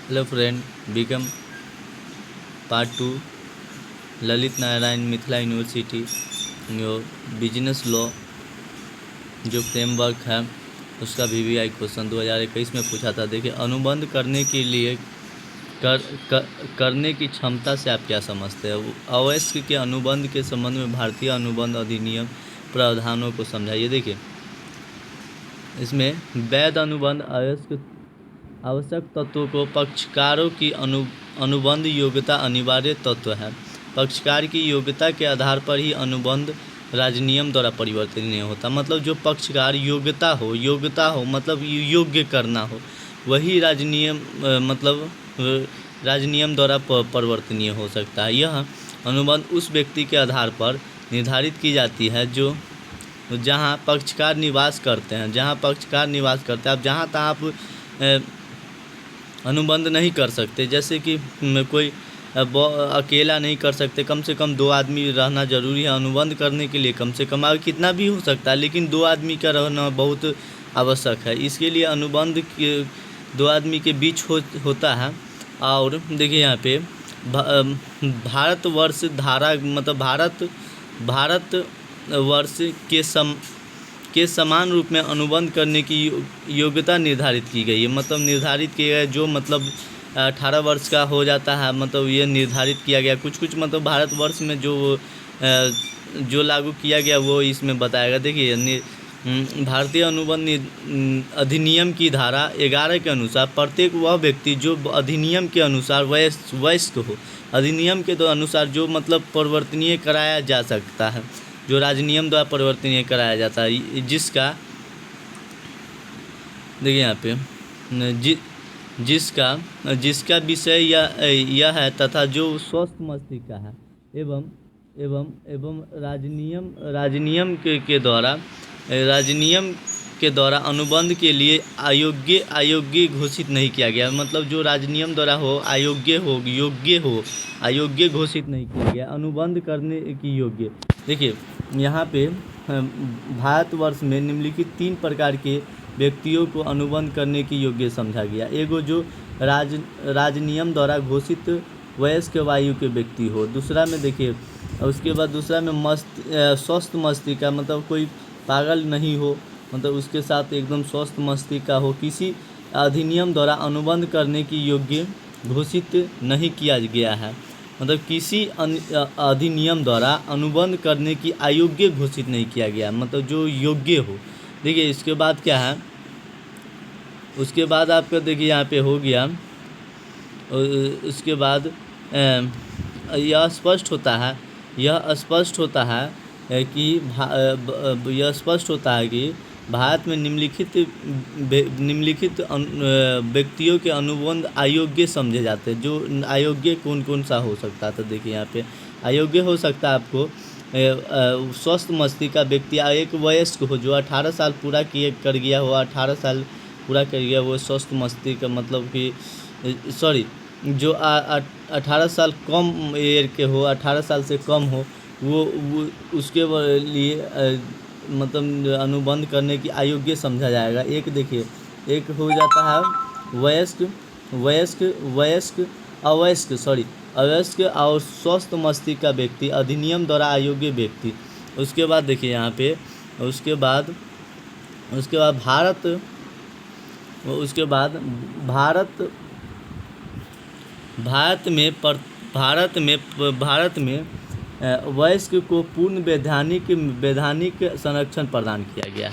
Hello friend, become part 2 Lalit Narayan Mithila university जो business law जो framework है उसका VVI क्वेश्चन 2021 में पूछा था। देखिए, अनुबंध करने के लिए करने की क्षमता से आप क्या समझते हैं? अवयस्क के अनुबंध के संबंध में भारतीय अनुबंध अधिनियम प्रावधानों को समझाइए। देखिए, इसमें वैध अनुबंध आवश्यक तत्वों को पक्षकारों की अनुबंध योग्यता अनिवार्य तत्व है। पक्षकार की योग्यता के आधार पर ही अनुबंध राजनियम द्वारा परिवर्तित नहीं होता। मतलब जो पक्षकार योग्यता हो मतलब योग्य करना हो, वही राजनियम द्वारा परिवर्तनीय हो सकता है। यह अनुबंध उस व्यक्ति के आधार पर निर्धारित की जाती है जो जहाँ पक्षकार निवास करते हैं। अब जहाँ तहाँ आप अनुबंध नहीं कर सकते, जैसे कि कोई अकेला नहीं कर सकते, कम से कम 2 आदमी रहना ज़रूरी है अनुबंध करने के लिए। कम से कम कितना भी हो सकता है, लेकिन 2 आदमी का रहना बहुत आवश्यक है। इसके लिए अनुबंध 2 आदमी के बीच होता है। और देखिए यहाँ पे भारतवर्ष धारा मतलब भारतवर्ष के समान रूप में अनुबंध करने की योग्यता निर्धारित की गई है। मतलब निर्धारित किया गया जो 18 वर्ष का हो जाता है, मतलब ये निर्धारित किया गया। कुछ मतलब भारतवर्ष में जो लागू किया गया वो इसमें बताएगा। देखिए, भारतीय अनुबंध अधिनियम की धारा 11 के अनुसार प्रत्येक वह व्यक्ति जो अधिनियम के अनुसार वयस्क हो, अधिनियम के अनुसार जो मतलब परिवर्तनीय कराया जा सकता है, जो राजनियम द्वारा परिवर्तनीय कराया जाता है, जिसका देखिए यहाँ पे जिसका विषय यह है तथा जो स्वस्थ मस्तिष्क का है एवं राजनियम के द्वारा अनुबंध के लिए अयोग्य घोषित नहीं किया गया। मतलब जो राजनियम द्वारा अयोग्य घोषित नहीं किया गया, अनुबंध करने की योग्य। देखिए यहाँ पे भारतवर्ष में निम्नलिखित 3 प्रकार के व्यक्तियों को अनुबंध करने की योग्य समझा गया। एगो जो राजनियम द्वारा घोषित वयस्क वायु के व्यक्ति हो। दूसरा में देखिए, उसके बाद दूसरा में स्वस्थ मस्तिष्क का, मतलब कोई पागल नहीं हो, मतलब उसके साथ एकदम स्वस्थ मस्तिष्क का हो, किसी अधिनियम द्वारा अनुबंध करने की योग्य घोषित नहीं किया गया है। मतलब किसी अधिनियम द्वारा अनुबंध करने की अयोग्य घोषित नहीं किया गया, मतलब जो योग्य हो। देखिए इसके बाद क्या है, उसके बाद आपका देखिए यहाँ पे हो गया। उसके बाद यह स्पष्ट होता है कि भारत में निम्नलिखित व्यक्तियों के अनुबंध अयोग्य समझे जाते हैं। जो अयोग्य कौन सा हो सकता है, तो देखिए यहाँ पे अयोग्य हो सकता है आपको स्वस्थ मस्तिष्क का व्यक्ति, एक वयस्क हो जो 18 साल पूरा कर गया हो, 18 साल पूरा कर गया वो स्वस्थ मस्तिष्क का, मतलब कि जो 18 साल कम एज के हो, 18 साल से कम हो, वो उसके लिए मतलब अनुबंध करने की अयोग्य समझा जाएगा। एक देखिए, एक हो जाता है अवयस्क और स्वस्थ मस्तिष्क का व्यक्ति, अधिनियम द्वारा अयोग्य व्यक्ति। उसके बाद देखिए यहाँ पे उसके बाद भारत में वयस्क को पूर्ण वैधानिक संरक्षण प्रदान किया गया।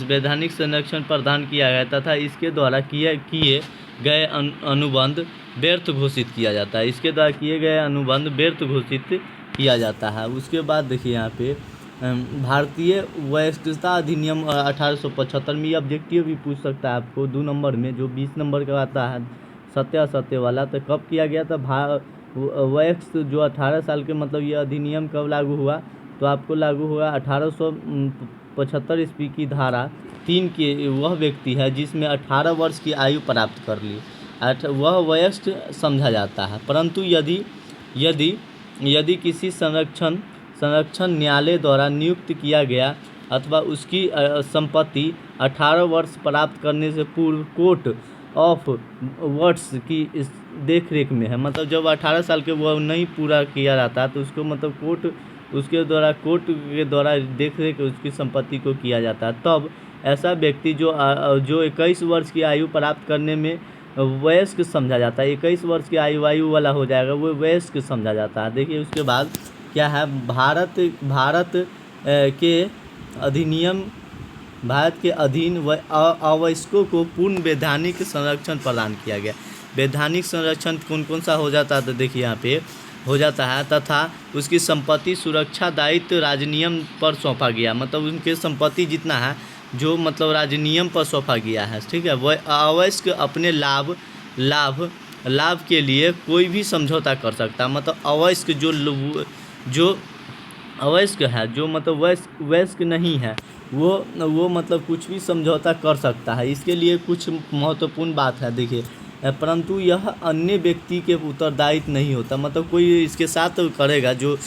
वैधानिक संरक्षण प्रदान किया गया तथा इसके द्वारा किए गए अनुबंध व्यर्थ घोषित किया जाता है। इसके द्वारा किए गए अनुबंध व्यर्थ घोषित किया जाता है। उसके बाद देखिए यहाँ पे भारतीय वयस्कता अधिनियम 1875 में ऑब्जेक्टिव भी पूछ सकता है आपको 2 नंबर में, जो 20 नंबर का आता है सत्य असत्य वाला। तो कब किया गया था? वयस्क जो 18 साल के, मतलब ये अधिनियम कब लागू हुआ? तो आपको लागू हुआ 1875 ईस्वी की धारा 3 के वह व्यक्ति है जिसमें 18 वर्ष की आयु प्राप्त कर ली, वह वयस्क समझा जाता है। परंतु यदि किसी संरक्षण न्यायालय द्वारा नियुक्त किया गया अथवा उसकी संपत्ति 18 वर्ष प्राप्त करने से पूर्व कोर्ट ऑफ वर्ड्स की इस देख रेख में है। मतलब जब 18 साल के वो नहीं पूरा किया जाता तो उसको मतलब कोर्ट के द्वारा देख रेख उसकी संपत्ति को किया जाता है। तब ऐसा व्यक्ति जो 21 वर्ष की आयु प्राप्त करने में वयस्क समझा जाता है, 21 वर्ष की आयु वाला हो जाएगा, वो वयस्क समझा जाता है। देखिए उसके बाद क्या है, भारत के अधिनियम भारत के अधीन अवयस्कों को पूर्ण वैधानिक संरक्षण प्रदान किया गया। वैधानिक संरक्षण कौन कौन सा हो जाता है तो देखिए यहाँ पे हो जाता है, तथा उसकी संपत्ति सुरक्षा दायित्व राजनियम पर सौंपा गया। मतलब उनके संपत्ति जितना है जो मतलब राजनियम पर सौंपा गया है, ठीक है। वह अवयस्क अपने लाभ के लिए कोई भी समझौता कर सकता है। मतलब अवयस्क जो अवयस्क है, जो मतलब वयस्क नहीं है, वो मतलब कुछ भी समझौता कर सकता है। इसके लिए कुछ महत्वपूर्ण बात है देखिए, परंतु यह अन्य व्यक्ति के उत्तरदायित्व नहीं होता। मतलब कोई इसके साथ करेगा, जो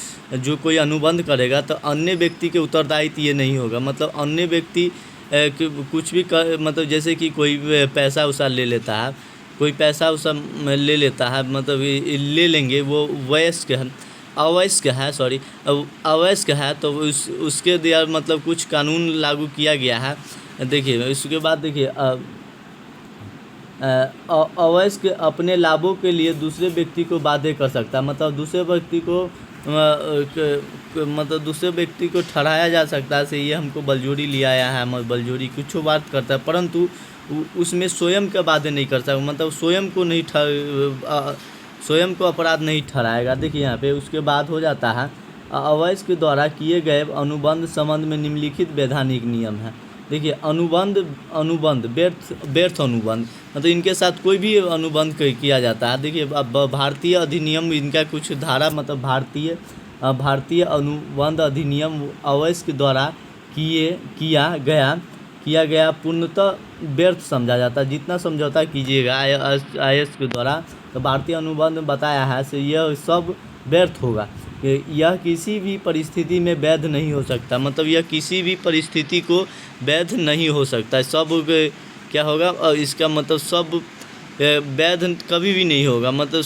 कोई अनुबंध करेगा तो अन्य व्यक्ति के उत्तरदायित्व ये नहीं होगा। मतलब अन्य व्यक्ति कुछ भी मतलब जैसे कि कोई पैसा उसा ले लेता है, कोई पैसा उसा ले लेता है, मतलब ले लेंगे, वो अवयस्क है तो उसके द्वारा मतलब कुछ कानून लागू किया गया है। देखिए इसके बाद देखिए अवयस्क अपने लाभों के लिए दूसरे व्यक्ति को बाध्य कर सकता है। मतलब दूसरे व्यक्ति को ठहराया जा सकता है, ये हमको बलजोरी ले आया है, हम बलजोरी कुछ बात करता है, परंतु उसमें स्वयं का बाध्य नहीं कर सकता। मतलब स्वयं को अपराध नहीं ठहराएगा। देखिए यहाँ पे उसके बाद हो जाता है अवयस्क द्वारा किए गए अनुबंध संबंध में निम्नलिखित वैधानिक नियम है। देखिए अनुबंध व्यर्थ अनुबंध, मतलब इनके साथ कोई भी अनुबंध किया जाता है। देखिए अब भारतीय अधिनियम इनका कुछ धारा, मतलब भारतीय अनुबंध अधिनियम अवयस्क द्वारा किया गया पूर्णतः व्यर्थ समझा जाता है। जितना समझौता कीजिएगा अवयस्क के द्वारा तो भारतीय अनुबंध बताया है से यह सब व्यर्थ होगा। यह किसी भी परिस्थिति में वैध नहीं हो सकता। मतलब यह किसी भी परिस्थिति को वैध नहीं हो सकता। सब क्या होगा, इसका मतलब सब वैध कभी भी नहीं होगा। मतलब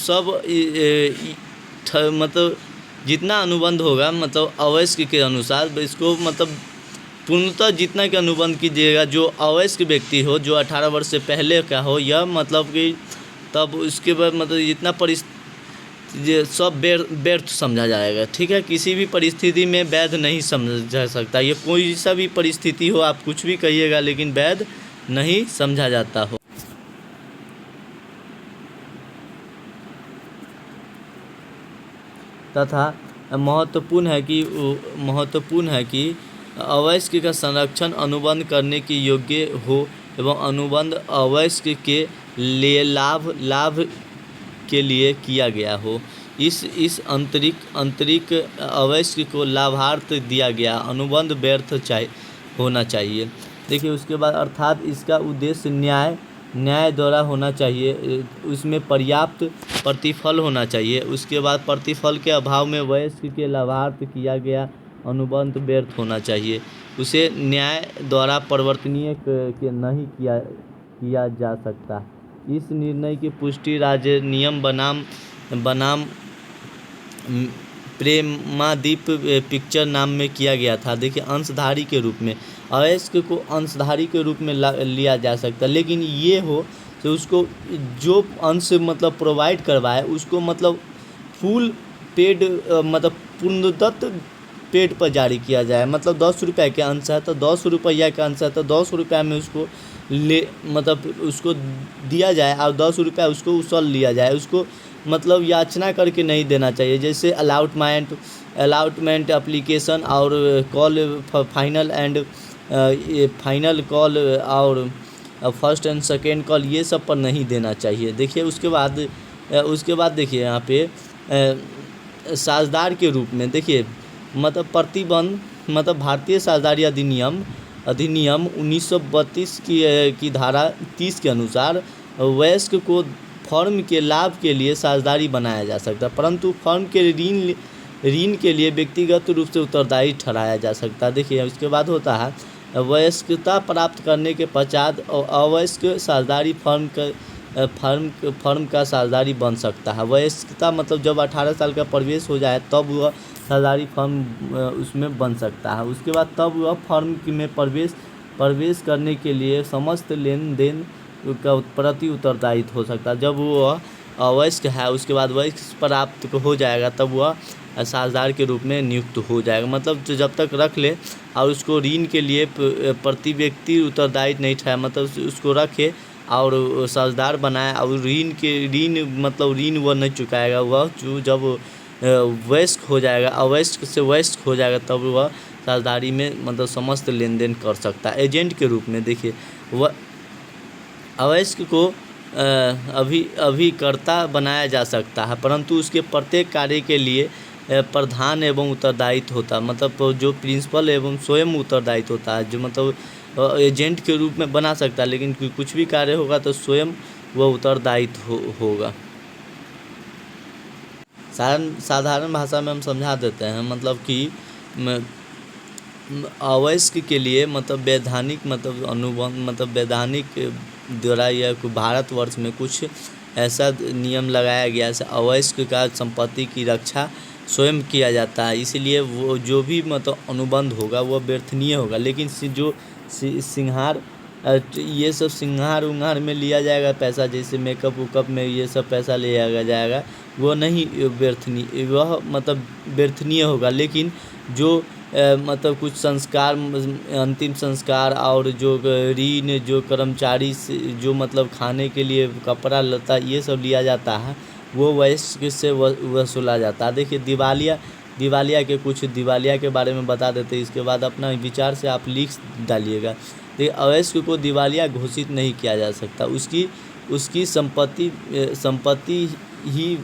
मतलब जितना अनुबंध होगा मतलब अवयस्क के अनुसार इसको मतलब पूर्णतः जितना के अनुबंध कीजिएगा जो अवयस्क व्यक्ति हो, जो 18 वर्ष से पहले का हो, यह मतलब कि तब उसके बाद मतलब जितना ये सब व्यर्थ समझा जाएगा, ठीक है। किसी भी परिस्थिति में वैध नहीं समझा सकता। ये कोई सा भी परिस्थिति हो, आप कुछ भी कहिएगा लेकिन वैध नहीं समझा जाता हो। तथा महत्वपूर्ण है कि अवयस्क का संरक्षण अनुबंध करने के योग्य हो एवं अनुबंध अवयस्क के लिए लाभ के लिए किया गया हो। इस आंतरिक अवयस्क को लाभार्थ दिया गया अनुबंध व्यर्थ होना चाहिए। देखिए उसके बाद अर्थात इसका उद्देश्य न्याय द्वारा होना चाहिए, उसमें पर्याप्त प्रतिफल होना चाहिए। उसके बाद प्रतिफल के अभाव में वयस्क के लाभार्थ किया गया अनुबंध व्यर्थ होना चाहिए। उसे न्याय द्वारा परिवर्तनीय के नहीं किया जा सकता। इस निर्णय की पुष्टि राजनियम बनाम प्रेमादीप पिक्चर नाम में किया गया था। देखिए अंशधारी के रूप में अवयस्क को अंशधारी के रूप में लिया जा सकता, लेकिन ये हो तो उसको जो अंश मतलब प्रोवाइड करवाए उसको मतलब फुल पेड मतलब पूर्णदत्त पेड पर जारी किया जाए। मतलब 10 रुपये के अंश है तो 10 रुपया का अंश है तो 10 रुपये में उसको मतलब उसको दिया जाए और 10 रुपया उसको उसल लिया जाए। उसको मतलब याचना करके नहीं देना चाहिए। जैसे अलाउटमेंट एप्लीकेशन और कॉल फाइनल कॉल और फर्स्ट एंड सेकेंड कॉल, ये सब पर नहीं देना चाहिए। देखिए उसके बाद देखिए यहाँ पे साझेदार के रूप में देखिए मतलब प्रतिबंध, मतलब भारतीय साझेदारी अधिनियम 1932 की धारा 30 के अनुसार वयस्क को फर्म के लाभ के लिए साझेदारी बनाया जा सकता है, परंतु फर्म के ऋण के लिए व्यक्तिगत रूप से उत्तरदायी ठहराया जा सकता है। देखिए उसके बाद होता है वयस्कता प्राप्त करने के पश्चात अवयस्क साझेदारी फर्म का साझेदारी बन सकता है। वयस्कता मतलब जब 18 साल का प्रवेश हो जाए तब वह साझेदारी फर्म उसमें बन सकता है। उसके बाद तब वह फर्म में प्रवेश करने के लिए समस्त लेन देन का प्रति उत्तरदायित्व हो सकता है। जब वह अवयस्क है उसके बाद वयस्क प्राप्त हो जाएगा तब वह साझेदार के रूप में नियुक्त हो जाएगा। मतलब जब तक रख ले और उसको ऋण के लिए प्रति व्यक्ति उत्तरदायित्व नहीं ठहरा, मतलब उसको रखे और साझेदार बनाए और ऋण मतलब ऋण वह नहीं चुकाएगा। वह जब वयस्क हो जाएगा, अवयस्क से वयस्क हो जाएगा तब वह साझेदारी में मतलब समस्त लेन देन कर सकता है। एजेंट के रूप में देखिए, वह अवयस्क को अभिकर्ता बनाया जा सकता है, परंतु उसके प्रत्येक कार्य के लिए प्रधान एवं उत्तरदायित्व होता है। मतलब जो प्रिंसिपल एवं स्वयं उत्तरदायित्व होता है, जो मतलब एजेंट के रूप में बना सकता है, लेकिन कुछ भी कार्य होगा तो स्वयं वह उत्तरदायित्व होगा। साधारण भाषा में हम समझा देते हैं, मतलब कि अवयस्क के लिए मतलब वैधानिक मतलब अनुबंध मतलब वैधानिक द्वारा या भारतवर्ष में कुछ ऐसा नियम लगाया गया है, अवयस्क का संपत्ति की रक्षा स्वयं किया जाता है। इसीलिए वो जो भी मतलब अनुबंध होगा वह व्यर्थनीय होगा। लेकिन जो सिंहार ये सब सिंहार उंगार में लिया जाएगा पैसा, जैसे मेकअप वेकअप में ये सब पैसा लिया जाएगा, वो नहीं व्यर्थनीय, वह मतलब व्यर्थनीय होगा। लेकिन जो मतलब कुछ संस्कार, अंतिम संस्कार और जो ऋण, जो कर्मचारी से जो मतलब खाने के लिए कपड़ा लता ये सब लिया जाता है, वो वयस्क से वसूला जाता है। देखिए दिवालिया के बारे में बता देते हैं, इसके बाद अपना विचार से आप लिख डालिएगा। देखिए, अवयस्क को दिवालिया घोषित नहीं किया जा सकता। उसकी संपत्ति ही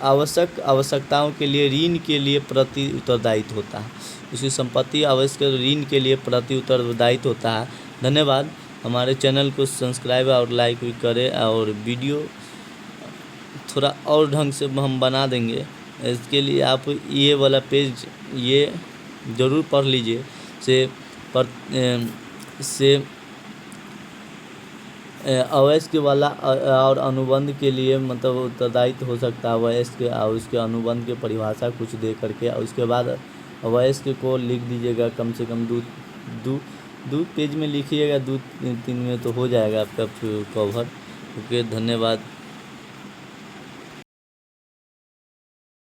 आवश्यकताओं के लिए ऋण के लिए प्रति उत्तरदायित्व होता है। उसकी संपत्ति अवयस्क ऋण के लिए प्रति उत्तरदायित्व होता है। धन्यवाद। हमारे चैनल को सब्सक्राइब और लाइक भी करें, और वीडियो थोड़ा और ढंग से हम बना देंगे। इसके लिए आप ये वाला पेज ये ज़रूर पढ़ लीजिए। अवयस्क वाला और अनुबंध के लिए मतलब उत्तरदायित्व हो सकता है वयस्क, और उसके अनुबंध की परिभाषा कुछ दे करके, और उसके बाद वयस्क को लिख दीजिएगा। कम से कम दो पेज में लिखिएगा, 2-3 में तो हो जाएगा आपका कवर। ओके, धन्यवाद।